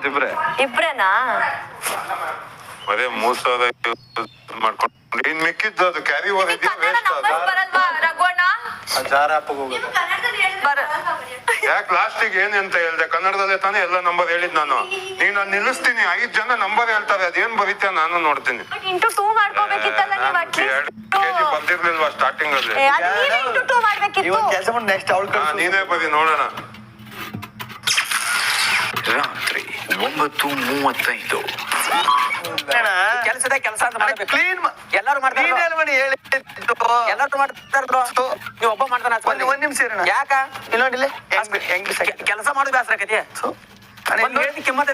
ಇಬ್ರೆ ಇಬ್ರೇನಾ? ಬರೇ 3000 ಮಾಡ್ಕೊಂಡು ಇನ್ ಮಿಕ್ಕಿದ್ದು ಅದು ಕ್ಯಾರಿ ಓವರ್ ಇದೆಯಾ ವೇಸ್ಟ್ ಅದ ಬರಲ್ವಾ ರಘುವಣ್ಣ? ಜಾರ ಹಾಕೋಗ ಯಾಕೆ ಲಾಸ್ಟಿಗೆ ಏನ್ ಅಂತ ಹೇಳ್ದೆ? ಕನ್ನಡದಲ್ಲೇ ತಾನೇ ಎಲ್ಲ ನಂಬರ್ ಹೇಳಿದ್ ನಾನು. ನೀನ್ ನಿಲ್ಲಿಸ್ತೀನಿ, 5 ಜನ ನಂಬರ್ ಹೇಳ್ತಾರೆ, ಅದೇನ್ ಬರೀತ್ಯಾ ನಾನು ನೋಡ್ತೀನಿ. ಇಂಟು 2 ಮಾಡ್ಕೋಬೇಕಿತ್ತಲ್ಲ ನೀವು ಎರಡು ಕೆಜಿ ಬಂದಿರ್ಲಿಲ್ವಾ ಸ್ಟಾರ್ಟಿಂಗ್ ಅಲ್ಲಿ? ಇಂಟು 2 ಮಾಡ್ಬೇಕಿತ್ತು. ಕೆಲಸ ಮಾಡಿ ನೆಕ್ಸ್ಟ್ ಅವಳು ನೀನೇ ಬರೀ ನೋಡೋಣ. ರಾತ್ರಿ 9:35. ಕೆಲಸದ ಕೆಲಸ ಅಂತ ಮಾಡ್ಬೇಕು. ಕ್ಲೀನ್ ಎಲ್ಲರೂ ಮಾಡ್ತಾರೆ. ಹೇಳಿ ಎಲ್ಲರೂ ಮಾಡ್ತಾರ. ನೀವು ಒಬ್ಬ ಮಾಡ್ತಾನ. ಒಂದ್ ನಿಮಿಷ ಇರೋಣ. ಯಾಕ ಇನ್ನೊಂದಿಲ್ಲ ಕೆಲಸ ಮಾಡೋದು ಬೇಸರ ಆಕತಿ. ಕಿಮ್ಮತ್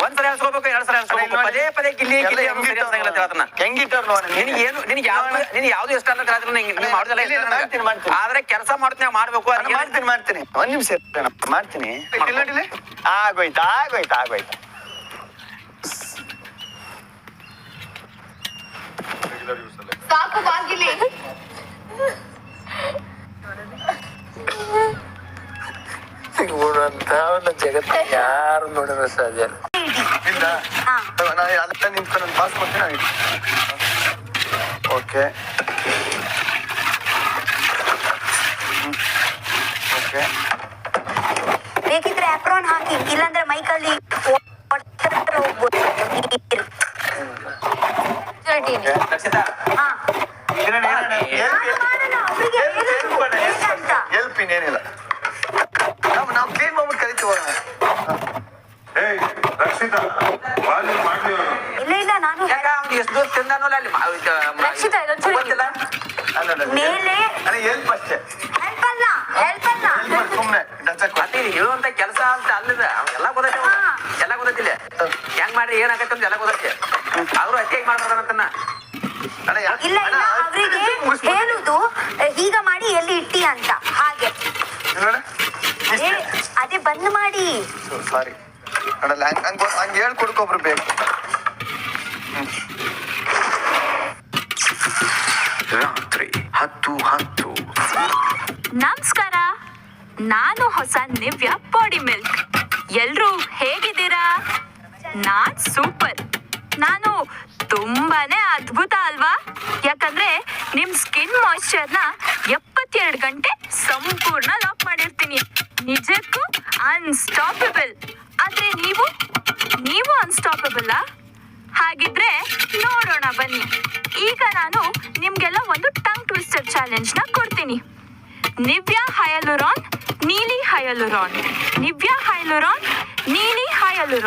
ಒಂದ್ಸಲ ಹೇಳ್ಸ್ಕೋಬೇಕು, 2 ಸಲ ಹೇಳ್ಸ್ಕೋಬೇಕು. ಪದೇ ಪದೇ ಗಿಲ್ಲಿ ಹೆಂಗಿಟ್ಟವ್ರು ನಿನಗೆ ಯಾವ್ದು ಇಷ್ಟ ಅಂತ ನೀವು ಮಾಡೋದಲ್ಲ. ಆದ್ರೆ ಕೆಲಸ ಮಾಡ್ತೀನಿ ಮಾಡ್ಬೇಕು. ಮಾಡ್ತೀನಿ ಒಂದ್ ನಿಮಿಷ ಮಾಡ್ತೀನಿ. ಆಗೋಯ್ತಾ ಸಾಕು ಬಾಗಿಲಿ. ಜಗತ್ತ ಯಾರು ನೋಡಿರೋ ಸಾಧ್ಯ ಇಲ್ಲ. ಅಲ್ಲ ನಿಂತ್ಕೊಂಡು ನಾನು ಪಾಸ್ ಕೊಡ್ತೀನಿ. ಓಕೆ ಬೇಕಿದ್ರೆ ಅಪ್ರಾನ್ ಹಾಕಿ, ಇಲ್ಲಾಂದ್ರೆ ಮೈಕಲ್ಲಿ ಎಲ್ಪ್ ಇನ್ನೇನಿಲ್ಲ. ನಾವು ಕ್ಲೀನ್ ಮಾಡ್ಬಿಟ್ಟು ಕರಿತೀವಿ. ಏಯ್ ರಕ್ಷಿತಾ, ಬಾಜು ಮಾಡಿ. ಇಲ್ಲ ನಾನು ಎಷ್ಟು ದೂರ ತಿಂದಾನೋ ಅಲ್ಲಿ ರಕ್ಷಿತಾ ಮೇಲೆ ಎಲ್ಪ್ ಅಷ್ಟೇ, ಹೆಲ್ಪ್ ಅಲ್ಲ ಸುಮ್ನೆ ಮತ್ತೆ ಹೇಳುವಂತ ಕೆಲಸ ಅಂತ ಅಲ್ಲದ ಎಲ್ಲ ಗೊತ್ತೈತಿ. ಎಲ್ಲ ಗೊತ್ತಿಲ್ಲ ಹೆಂಗ್ ಮಾಡ್ರಿ ಏನಾಗತ್ತೆ ಅಂತ ಎಲ್ಲ ಗೊತ್ತೈತಿ. ಅವ್ರು ಅತಿಯಾಗಿ ಮಾಡ್ತಾರಂತನ್ನ. ಇಲ್ಲ ಅವರಿಗೆ ಹೇಳುದು ಹೀಗ ಮಾಡಿ ಎಲ್ಲಿ ಇಟ್ಟಿ ಅಂತ. ಹಾಗೆ ಅದೇ ಬಂದ್ ಮಾಡಿ. ಸಾರಿ ಹಂಗೆ ಹೇಳ್ಕೊಡ್ಕೊಬ್ರು ಬೇಕು. ರಾತ್ರಿ 10:10. ನಮಸ್ಕಾರ, ನಾನು ಹೊಸ ನಿವ್ಯ ಬಾಡಿ ಮಿಲ್ಕ್. ಎಲ್ರೂ ಹೇಗಿದ್ದೀರಾ? ನಾನ್ ಸೂಪರ್. ನಾನು ತುಂಬಾನೇ ಅದ್ಭುತ ಅಲ್ವಾ? ಯಾಕಂದ್ರೆ ನಿಮ್ ಸ್ಕಿನ್ ಮಾಯಿಶ್ಚರ್ನ 72 ಗಂಟೆ ಸಂಪೂರ್ಣ ಲಾಕ್ ಮಾಡಿರ್ತೀನಿ. ನಿಜಕ್ಕೂ ಅನ್ಸ್ಟಾಪಬಲ್. ಆದ್ರೆ ನೀವು ಅನ್ಸ್ಟಾಪಬಲ್? ಹಾಗಿದ್ರೆ ನೋಡೋಣ ಬನ್ನಿ. ಈಗ ನಾನು ನಿಮ್ಗೆಲ್ಲ ಒಂದು ಟಂಗ್ ಟ್ವಿಸ್ಟರ್ ಚಾಲೆಂಜ್ ನ ಕೊಡ್ತೀನಿ. ನಿವ್ಯಾ ಹೈಲುರಾನ್, ನೀಲಿ ಹೈಲುರಾನ್, ನಿವ್ಯಾ ಹೈಲುರಾನ್, ನೀಲಿ ಹೈಲುರಾನ್.